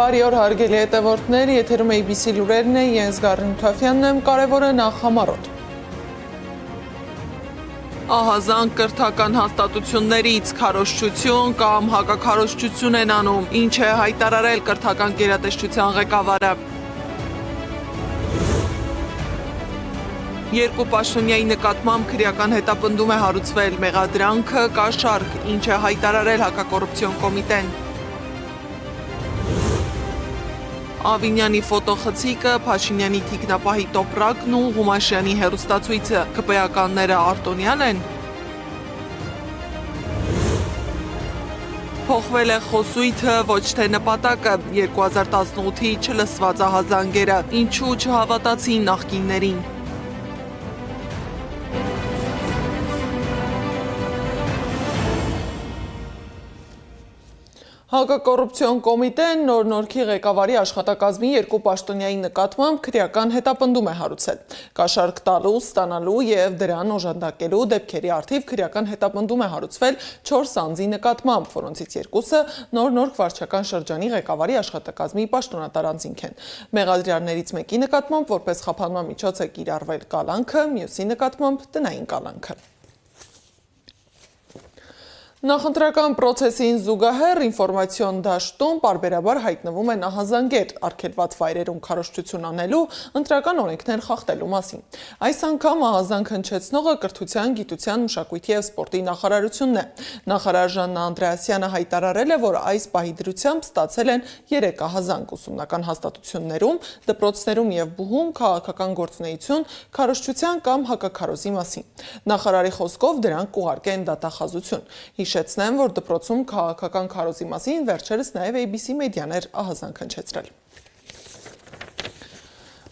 Բարի օր հարգելի հետևորդներ, եթերում ABC լուրերն է, ես Գառին Թավյանն եմ, կարևորը նախ համառոտ։ Ահազանգ կրթական հաստատություններից քարոզչություն կամ հակաքարոզչություն են անում, ինչ է հայտարարել կրթական գերատեսչության ղեկավարը։ Երկու պաշտոնյայի նկատմամբ քրեական հետապնդում է հարուցվել, մեղադրանքը կաշառք, ինչ է հայտարարել հակակոռուպցիոն կոմիտեն։ Ավինյանի ֆոտոխցիկը, Փաշինյանի թիկնապահի տոպրակն ու Ղումաշյանի հեռուստացույցը, ԿՊ-ականները արտոնյալ են։ Փոխվել է խոսույթը, ոչ թե նպատակը, 2018-ի չլսված ահազանգերը, ինչու չհավատացին նախկիններին։ Հակակոռուպցիոն կոմիտեն նոր-նորքի ղեկավարի աշխատակազմի երկու պաշտոնյայի նկատմամբ քրեական հետապնդում է հարուցել։ Կաշառք տալու, ստանալու և դրան օժանդակելու դեպքերի առթիվ քրեական հետապնդում է հարուցվել 4 անձի նկատմամբ, որոնցից երկուսը նոր-նորք վարչական շրջանի ղեկավարի աշխատակազմի պաշտոնատար անձինք են։ Մեղադրյալներից մեկի նկատմամբ որպես խափանման միջոց է կիրառվել կալանքը, մյուսի նկատմամբ տնային կալանքը։ Նախընտրական պրոցեսին զուգահեռ ինֆորմացիոն դաշտում պարբերաբար հայտնվում են ահազանգեր արգելված վայրերում քարոզչություն անելու, ընտրական օրենքներ խախտելու մասին։ Այս անգամ ահազանգ հնչեցնողը կրթության, գիտության, մշակույթի և սպորտի նախարարությունն է։ Նախարար Ժաննա Անդրեասյանը հայտարարել է, որ այս պահի դրությամբ ստացել են 3 ահազանգ ուսումնական հաստատություններում, դպրոցներում և բուհում քաղաքական գործունեություն քարոզչության կամ հակաքարոզի մասին։ Նախարարի խոսքով դրանք կուղարկեն դատախազություն։ Հիշեցնեմ, որ դպրոցում քաղաքական քարոզի մասին վերջերս նաև ABC մեդիան էր ահազանգ հնչեցրել։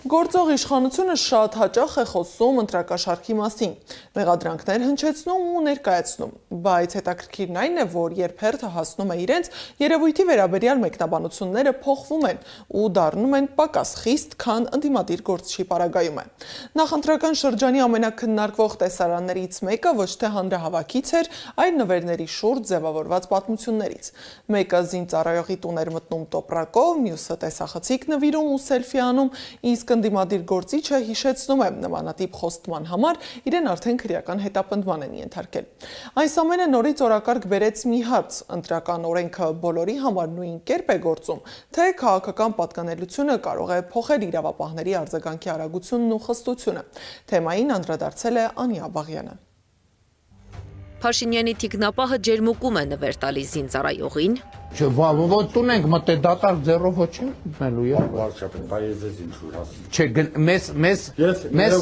Գործող իշխանությունը շատ հաճախ է խոսում ընտրակաշառքի մասին, մեղադրանքներ հնչեցնում ու ներկայացնում, բայց հետաքրքիրն այն է, որ երբ հերթը հասնում է իրենց, երևույթի վերաբերյալ մեկնաբանությունները փոխվում են ու դառնում են պակաս խիստ, քան ընդդիմադիր գործչի պարագայում է։ Նախընտրական շրջանի ամենաքննարկվող տեսարաններից մեկը ոչ թե հանրահավաքից էր, այլ նվերների շուրջ ձևավորված պատմություններից։ Մեկը զինծառայողի տուն էր մտնում տոպրակով, մյուսը տեսախցիկ նվիրում ու սելֆի անում, իսկ ընդդիմադիր գործիչը հիշեցնում է նմանատիպ խոստման համար իրեն արդեն քրեական հետապնդման են ենթարկել։ Այս ամենը նորից օրակարգ բերեց մի հարց՝ ընտրական օրենքը բոլորի համար նույն կերպ է գործում, թե քաղաքական պատկանելությունը կարող է փոխել իրավապահների արձագանքի արագությունն ու խստությունը։ Թեմային անդրադարձել է Անի Աբաղյանը։ Փաշինյանի թիկնապահը ջերմուկում է նվեր տալիս զինծառայողին։ Ոչ տուն ենք մտել դատարկ ձեռով ոչ չենք մտնելու եւ վարչապետ, բայց ես ինչու ասում։ Չէ, մեզ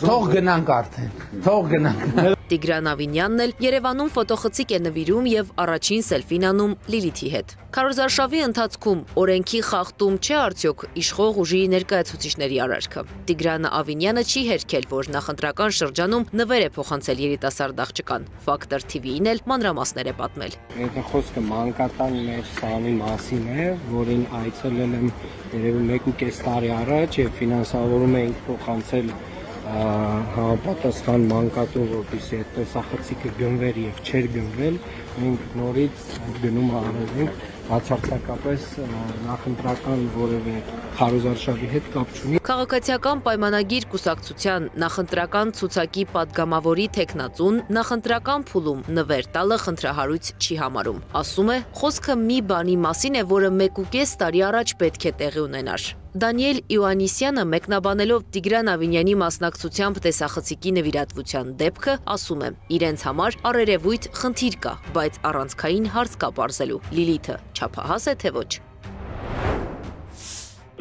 թող գնանք արդեն։ Թող գնանք։ Տիգրան Ավինյանն էլ Երևանում ֆոտոխցիկ է նվիրում եւ առաջին սելֆին անում Լիլիթի հետ։ Քարոզարշավի ընթացքում օրենքի խախտում չէ արդյոք իշխող ուժի ներկայացուցիչների արարքը։ Տիգրանը Ավինյանը չի հերքել, որ նախընտրական շրջանում նվեր է փոխանցել երիտասարդ աղջկան։ Factor TV-ին էլ մանրամասներ է պատմել։ Այդ խոսքը մանկատան մեր սանի մասին է, որին այցելել եմ երևի 1.5 տարի առաջ եւ ֆինանսավորում էինք փոխանցել համապատասխան մանկատուն, որպեսզի այդ տեսախցիկը գնվեր եւ չէր գնվել, մենք նորից գնում արեցինք բացարձակապես նախընտրական որևէ քարոզարշավի հետ կապ չունի։ Քաղաքացիական պայմանագիր կուսակցության նախընտրական ցուցակի падգամավորի տեխնացուն նախընտրական փուլում նվեր տալը խնդրահարույց չի համարում։ Ասում է, խոսքը մի բանի մասին է, որը 1.5 տարի առաջ պետք է տեղի ունենար։ Դանիել Իոաննիսյանը մեկնաբանելով Տիգրան Ավինյանի մասնակցությամբ տեսախցիկի նվիրատվության դեպքը, ասում է, իրենց համար առերևույթ խնդիր կա, բայց առանցքային հարց կա պարզելու։ Լիլիթը չափահաս է թե ոչ։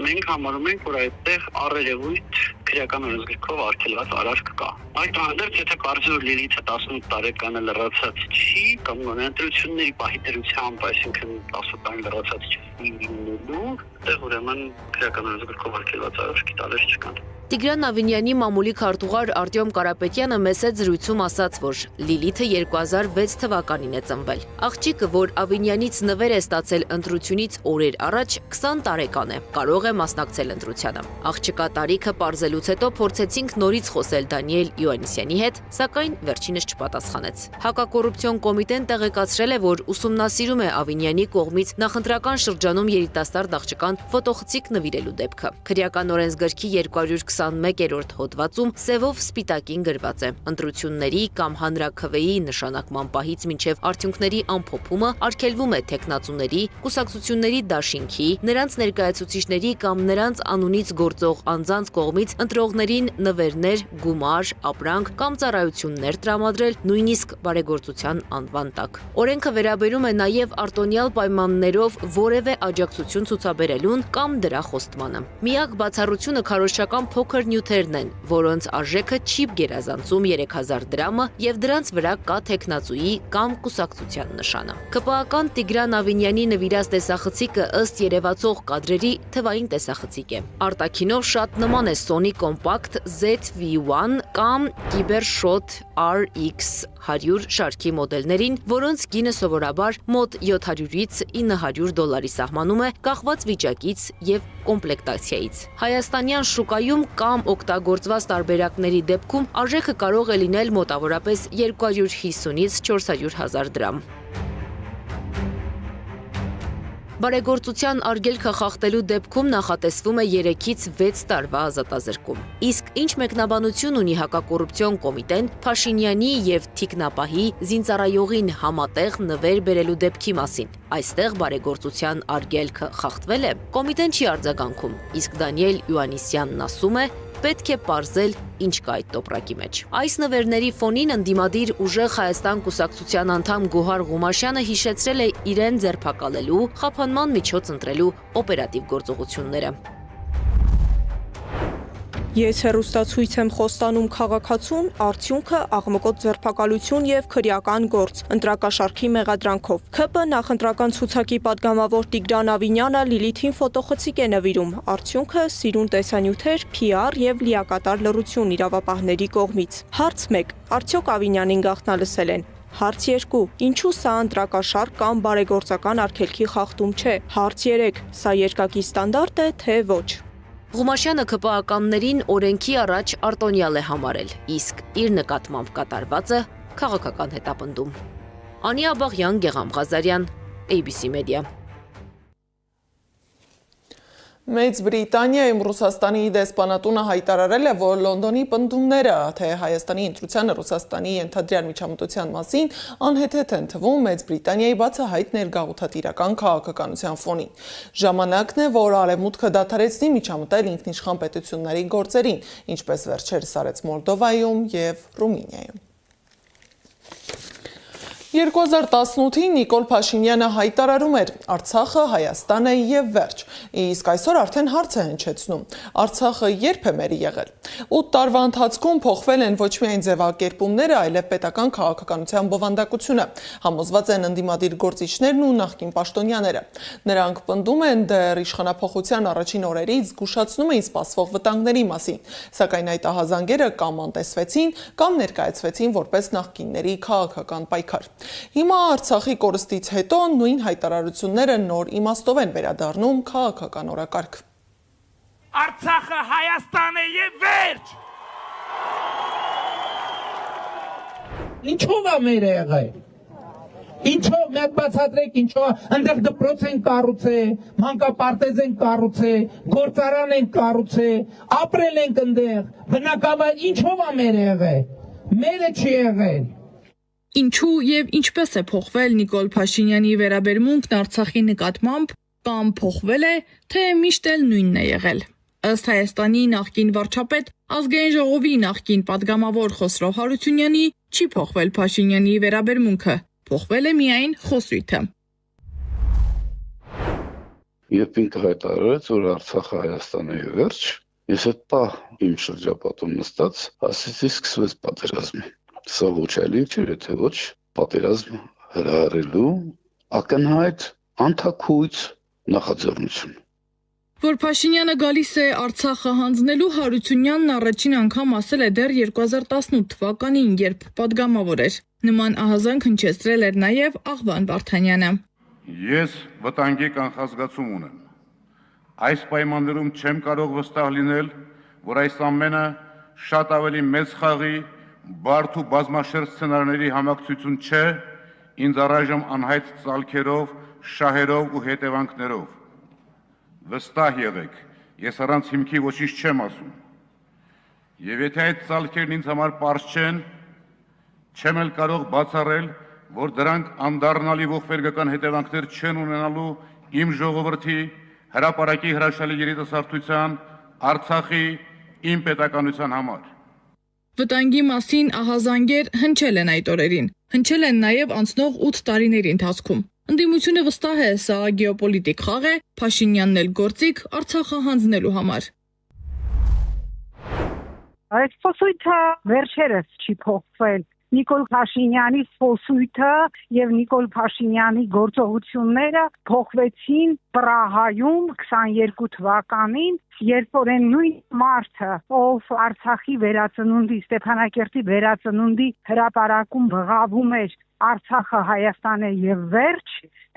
Մենք համարում ենք, որ այդտեղ առերևույթ քրեական օրենսգրքով արգելված արարք կա։ Այդուհանդերձ, եթե կարծես որ Լիլիթը 18 տարեկանը լրացած չի, կամ ընտրությունների պահի դրությամբ, այսինքն 10 տարի լրացած չի լինելու, այդտեղ ուրեմն քրեական օրենսգրքով արգելված արարքի տարեր չկան։ Տիգրան Ավինյանի մամուլի քարտուղար Արտյոմ Կարապետյանը մեծ զրույցում ասաց, որ Լիլիթը 2006 թվականին է ծնվել։ Աղջիկը, որ Ավինյանից նվեր է ստացել ընտրությունից օրեր առաջ, 20 տարեկան է։ Կարող է է մասնակցել ընտրությանը։ Աղջկա տարիքը պարզելուց հետո փորձեցինք նորից խոսել Դանիել Իոաննիսյանի հետ, սակայն վերջինս չպատասխանեց։ Հակակոռուպցիոն կոմիտեն տեղեկացրել է, որ ուսումնասիրում է Ավինյանի կողմից նախընտրական շրջանում երիտասարդ աղջկան ֆոտոխցիկ նվիրելու դեպքը։ Քրեական օրենսգրքի 221-րդ հոդվածում սևով սպիտակին գրված է. ընտրությունների կամ հանրաքվեի նշանակման պահից մինչև արդյունքների ամփոփումը արգելվում է թեկնածուների, կուսակցությունների դաշինքի, նրանց ներկայացուցիչների կամ նրանց անունից գործող անձանց կողմից ընտրողներին նվերներ, գումար, ապրանք կամ ծառայություններ տրամադրել, նույնիսկ բարեգործության անվան տակ։ Օրենքը վերաբերում է նաև արտոնյալ պայմաններով որևէ աջակցություն ցուցաբերելուն կամ դրա խոստմանը։ Միակ բացառությունը քարոզչական փոքր նյութերն են, որոնց արժեքը չի գերազանցում 3000 դրամը եւ դրանց վրա կա թեկնածուի կամ կուսակցության նշանը։ ԿՊԱ-ական Տիգրան Ավինյանի նվիրած տեսախցիկը ըստ երևացող կադրերի թվային տեսախցիկ է։ Արտաքինով շատ նման է Sony Compact ZV-1 կամ Cybershot RX100 շարքի մոդելներին, որոնց գինը սովորաբար մոտ $700-ից $900 սահմանում է կախված վիճակից եւ կոմպլեկտացիայից։ Հայաստանյան շուկայում կամ օգտագործված տարբերակների դեպքում արժեքը կարող է լինել մոտավորապես 250-ից 400 հազար դրամ։ Բարեգործության արգելքը խախտելու դեպքում նախատեսվում է 3-ից 6 տարվա ազատազրկում։ Իսկ ինչ մեկնաբանություն ունի հակակոռուպցիոն կոմիտեն Փաշինյանի եւ թիկնապահի զինծառայողին համատեղ նվեր բերելու դեպքի մասին։ Այստեղ բարեգործության արգելքը խախտվել է։ Կոմիտեն չի արձագանքում, իսկ Դանիել Իոաննիսյանն ասում է, պետք է պարզել ինչ կա այդ տոպրակի մեջ։ Այս նվերների ֆոնին ընդդիմադիր ուժեղ Հայաստան կուսակցության անդամ Գոհար Ղումաշյանը հիշեցրել է իրեն ձերբակալելու, խափանման միջոց ընտրելու օպերատիվ գործողությունները։ Ես հեռուստացույց եմ խոստանում քաղաքացուն, արդյունքը աղմկոտ ձերբակալություն եւ քրեական գործ, ընտրակաշարքի մեղադրանքով։ ՔՊ նախընտրական ցուցակի падգամավոր Տիգրան Ավինյանը Լիլիթին ֆոտոխցիկ է նվիրում, արդյունքը սիրուն տեսանյութեր, PR եւ լիակատար լռություն իրավապահների կողմից։ Հարց 1. Արդյոք Ավինյանին գաղտնալսել են։ Հարց 2. Ինչու սա ընտրակաշարք կամ բարեգործական արգելքի խախտում չէ։ Հարց 3. Սա երկակի ստանդարտ է, թե ոչ։ Ղումաշյանը ԿՊԱ-ականներին օրենքի առաջ արտոնյալ է համարել, իսկ իր նկատմամբ կատարվածը քաղաքական հետապնդում։ Անի Աբաղյան, Գեգամ Ղազարյան, ABC Media։ Մեծ Բրիտանիայում Ռուսաստանի դեսպանատունը հայտարարել է, որ Լոնդոնի պնդումները, թե Հայաստանի ընտրությանը Ռուսաստանի ենթադրյալ միջամտության մասին անհեթեթ են թվում Մեծ Բրիտանիայի բացահայտ ներգաղութատիրական քաղաքականության ֆոնին։ Ժամանակն է, որ Արևմուտքը դադարեցնի միջամտել ինքնիշխան պետությունների գործերին, ինչպես վերջերս արեց Մոլդովայում եւ Ռումինիայում։ 2018-ին Նիկոլ Փաշինյանը հայտարարում էր Արցախը Հայաստան է եւ վերջ, իսկ այսօր արդեն հարց է հնչեցնում Արցախը երբ է մերի եղել։ 8 տարվա ընթացքում փոխվել են ոչ միայն ձևակերպումները, այլև պետական քաղաքականության բովանդակությունը, համոզված են ընդդիմադիր գործիչներն ու նախկին պաշտոնյաները։ Նրանք պնդում են դեռ իշխանափոխության առաջին օրերից զգուշացնում էին սպասվող վտանգների մասին, սակայն այդ ահազանգերը կամ անտեսվեցին, կամ ներկայացվեցին որպես նախկինների քաղաքական պայքար։ Հիմա Արցախի կորստից հետո նույն հայտարարությունները նոր իմաստով են վերադառնում քաղաքական օրակարգ։ Արցախը Հայաստան է եւ վերջ։ Ինչով է մեր եղել։ Ինչով մեկ բացատրեք, ինչով այնտեղ դպրոց են կառուցել, մանկապարտեզ են կառուցել, գործարան են կառուցել, ապրել ենք այնտեղ, բնակավայր ինչով է մեր եղել։ Մերը չի եղել։ Ինչու եւ ինչպես է փոխվել Նիկոլ Փաշինյանի վերաբերմունքն Արցախի նկատմամբ, կամ փոխվել է, թե միշտ էլ նույնն է եղել։ Ըստ Հայաստանի նախկին վարչապետ, ազգային ժողովի նախկին падգամավոր Խոսրով Հարությունյանի, չի փոխվել Փաշինյանի վերաբերմունքը, փոխվել է միայն խոսույթը։ Երբ ինքը հայտարարեց, որ Արցախը Հայաստան է եւ վերջ, ես այդ պահ իմ շրջապատում նստած ասեցի սկսվեց պատերազմը։ Սա ոչ այլ ինչ էր, թե ոչ պատերազմ հրահրելու ակնհայտ անթաքույց նախաձեռնություն։ Որ Փաշինյանը գալիս է Արցախը հանձնելու, Հարությունյանն առաջին անգամ ասել է դեռ 2018 թվականին, երբ падգամավոր էր։ Նման ահազանգ հնչեցրել էր նաև Աղվան Վարդանյանը։ Ես վտանգի կանխազգացում ունեմ, Այս պայմաններում չեմ կարող վստահ լինել, որ այս ամենը շատ ավելի մեծ խաղի, բարդ ու բազմաշերտ սցենարների համակցություն չէ, ինձ առայժմ անհայտ ծալքերով, շահերով ու հետևանքներով։ Վստահ եղեք, ես առանց հիմքի ոչինչ չեմ ասում։ Եվ եթե այդ ծալքերն ինձ համար պարզ չեն, չեմ էլ կարող բացառել, որ դրանք անդառնալի ողբերգական հետևանքներ չեն ունենալու իմ ժողովրդի, հրապարակի հրաշալի երիտասարդության, Արցախի, իմ պետականության համար։ Վտանգի մասին ահազանգեր հնչել են այդ օրերին, հնչել են նաև անցնող 8 տարիների ընթացքում։ Ընդդիմությունը վստահ է, սա գեոպոլիտիկ խաղ է, Փաշինյանն էլ գործիք Արցախը հանձնելու համար։ Այս խոսույթը վերջերս չի փոխվել։ Նիկոլ Փաշինյանի խոսույթը եւ Նիկոլ Փաշինյանի գործողությունները փոխվեցին Պրահայում 22 թվականին, երբ որ այն նույն մարդը, ով Արցախի վերածնունդի, Ստեփանակերտի վերածնունդի հրապարակում բղավում էր Արցախը Հայաստան է եւ վերջ,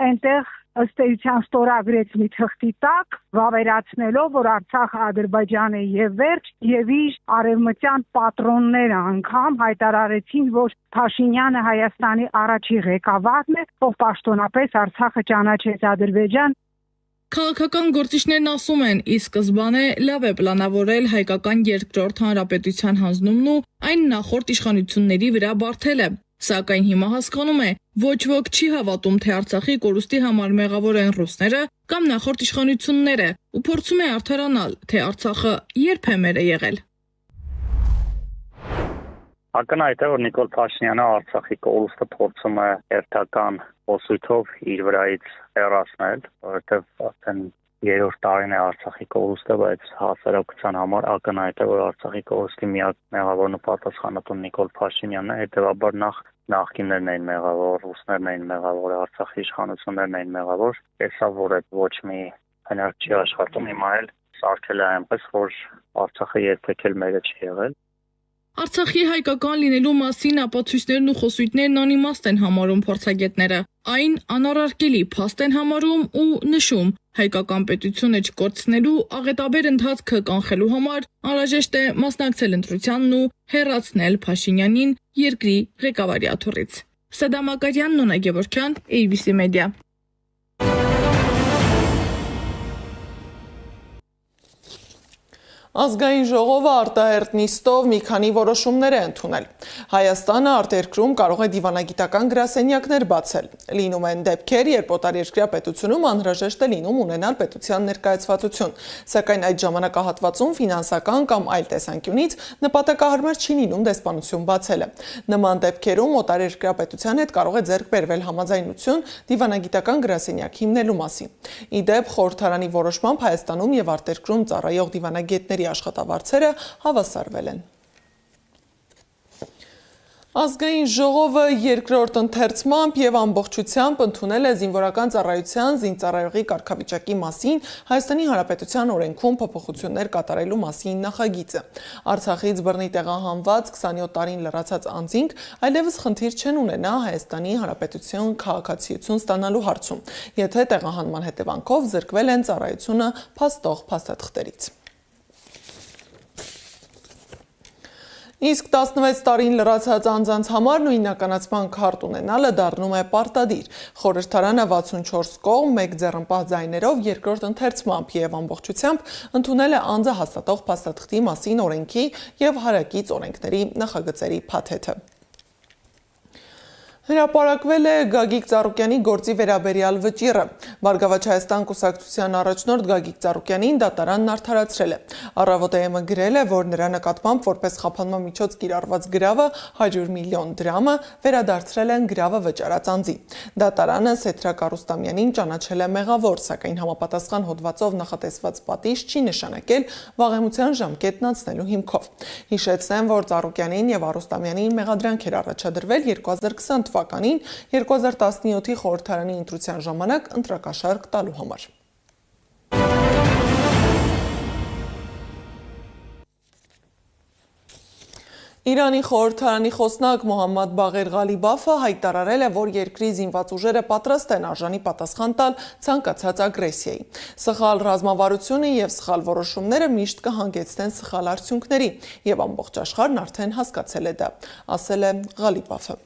այնտեղ ըստ էության ստորագրեց մի թղթի տակ, վավերացնելով, որ Արցախը Ադրբեջան է եւ վերջ, եւ իր արևմտյան պատրոնները անգամ հայտարարեցին, որ Փաշինյանը Հայաստանի առաջի ղեկավարն է, ով պաշտոնապես Արցախը ճանաչեց Ադրբեջան։ Քաղաքական գործիչներն ասում են, ի սկզբանե լավ է պլանավորել հայկական երկրորդ հանրապետության հանձնումն ու այն նախորդ իշխանությունների վրա բարթելը։ Սակայն հիմա հասկանում է, ոչ ոք չի հավատում, թե Արցախի կորուստի համար մեղավոր են ռուսները կամ նախորդ իշխանությունները ու փորձում է արդարանալ, թե Արցախը երբ է մերը եղել։ Ակնհայտ է, որ Նիկոլ Փաշինյանը Արցախի կորուստը փորձում է հերթական խոսույթով իր վրայից հեռացնել, որովհետև արդեն երրորդ տարին է Արցախի կորուստը, բայց հասարակության համար ակնհայտ է, որ Արցախի կորուստի միակ մեղավորն ու պատասխանատուն Նիկոլ Փաշինյանն է, հետևաբար նախկիններն էին մեղավոր, ռուսներն էին մեղավոր, Արցախի իշխանություններն էին մեղավոր, տեսավ, որ այդ ոչ մի հնարք չի աշխատում, հիմա էլ սարքել է այնպես, որ Արցախը երբեք էլ մերը չի եղել։ Արցախի հայկական լինելու մասին ապացույցներն ու խոսույթներն անիմաստ են համարում փորձագետները։ Այն անառարկելի փաստ են համարում ու նշում, հայկական պետությունը չկորցնելու աղետաբեր ընթացքը կանխելու համար անհրաժեշտ է մասնակցել ընտրությանն ու հեռացնել Փաշինյանին երկրի ղեկավարի աթոռից։ Սադամ Ակարյան, Նոնա Գևորգյան, ABC Media։ Ազգային ժողովը արտահերտ նիստով մի քանի որոշումներ է ընդունել։ Հայաստանը արտերկրում կարող է դիվանագիտական գրասենյակներ բացել։ Լինում են դեպքեր, երբ օտարերկրյա պետությունում անհրաժեշտ է լինում ունենալ պետության ներկայացվածություն, սակայն այդ ժամանակահատվածում ֆինանսական կամ այլ տեսանկյունից նպատակահարմար չի լինում դեսպանություն բացելը։ Նման դեպքերում օտարերկրյա պետության հետ կարող է ձեռք բերվել համաձայնություն դիվանագիտական գրասենյակ հիմնելու մասին։ Ի դեպ, խորհրդարանի որոշմամբ Հայաստանում եւ արտերկրում ծառայող դիվանագետների աշխատավարձերը հավասարվել են։ Ազգային ժողովը երկրորդ ընթերցմամբ եւ ամբողջությամբ ընդունել է զինվորական ծառայության զինծառայողի կարգավիճակի մասին Հայաստանի Հանրապետության օրենքում փոփոխություններ կատարելու մասին նախագիծը։ Արցախից բռնի տեղահանված 27 տարին լրացած անձինք այլևս խնդիր չեն ունենա Հայաստանի Հանրապետության քաղաքացիություն ստանալու հարցում, եթե տեղահանման հետևանքով զրկվել են ծառայությունը փաստող փաստաթղթերից։ Իսկ 16 տարին լրացած անձանց համար նույնականացման քարտ ունենալը դառնում է պարտադիր։ Խորհրդարանը 64 կողմ, 1 ձեռնպահ ձայներով երկրորդ ընթերցմամբ եւ ամբողջությամբ ընդունել է անձը հաստատող փաստաթղթի մասին օրենքի եւ հարակից օրենքների նախագծերի փաթեթը։ Հրապարակվել է Գագիկ Ծառուկյանի գործի վերաբերյալ վճիռը։ Բարգավաճ Հայաստան կուսակցության առաջնորդ Գագիկ Ծառուկյանին դատարանն արդարացրել է։ Առավոտ-ը գրել է, որ նրա նկատմամբ որպես խափանման միջոց կիրառված գրավը 100 միլիոն դրամը վերադարձրել են գրավը վճարած անձին։ Դատարանը Սեթրակ Արուստամյանին ճանաչել է մեղավոր, սակայն համապատասխան հոդվածով նախատեսված պատիժ չի նշանակել վաղեմության ժամկետն անցնելու հիմքով։ Հիշեցնեմ, որ Ծառուկյանին եւ Արուստամյանին մեղադրանք էր առաջադրվել 2020 թվականին 2017-ի խորհրդարանի ընտրության ժամանակ ընտրակաշարք տալու համար։ Իրանի խորհրդարանի խոսնակ Մոհամմադ Բաղեր Ղալիբաֆը հայտարարել է, որ երկրի զինված ուժերը պատրաստ են արժանի պատասխան տալ ցանկացած ագրեսիայի։ Սխալ ռազմավարությունը եւ սխալ որոշումները միշտ կհանգեցնեն սխալ արդյունքների, եւ ամբողջ աշխարհն արդեն հասկացել է դա, ասել է Ղալիբաֆը։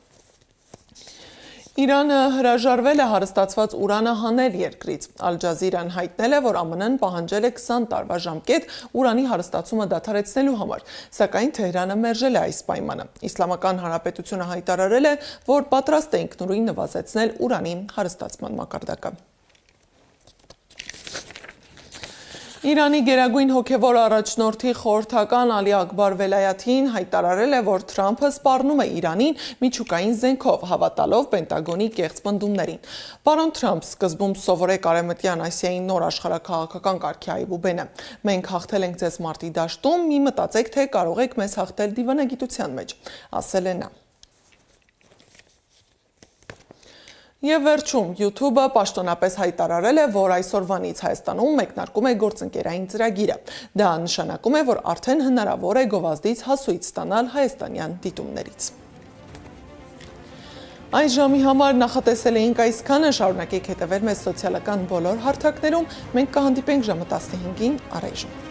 Իրանը հրաժարվել է հարստացված ուրանը հանել երկրից։ Ալ-Ջազիրան հայտնել է, որ ԱՄՆ-ն պահանջել է 20 տարվա ժամկետ ուրանի հարստացումը դադարեցնելու համար, սակայն Թեհրանը մերժել է այս պայմանը։ Իսլամական Հանրապետությունը հայտարարել է, որ պատրաստ է ինքնուրույն նվազեցնել ուրանի հարստացման մակարդակը։ Իրանի գերագույն հոգևոր առաջնորդի խորհրդական Ալի Ակբար Վելայաթին հայտարարել է, որ Թրամփը սպառնում է Իրանին միջուկային զենքով, հավատալով Պենտագոնի կեղծ պնդումներին։ Պարոն Թրամփ, սկզբում սովորեք Արևմտյան Ասիայի նոր աշխարհաքաղաքական կարգի այբուբենը։ Մենք հաղթել ենք ձեզ մարտի դաշտում, մի մտածեք, թե կարող եք մեզ հաղթել դիվանագիտության մեջ, ասել է նա։ Եվ վերջում, YouTube-ը պաշտոնապես հայտարարել է, որ այսօրվանից Հայաստանում մեկնարկում է գործընկերային ծրագիրը։ Դա նշանակում է, որ արդեն հնարավոր է գովազդից հասույց ստանալ հայաստանյան դիտումներից։ Այս ժամի համար նախատեսել էինք այսքանը, շարունակեք հետևել մեզ սոցիալական բոլոր հարթակներում, մենք կհանդիպենք ժամը 15-ին առայժմ։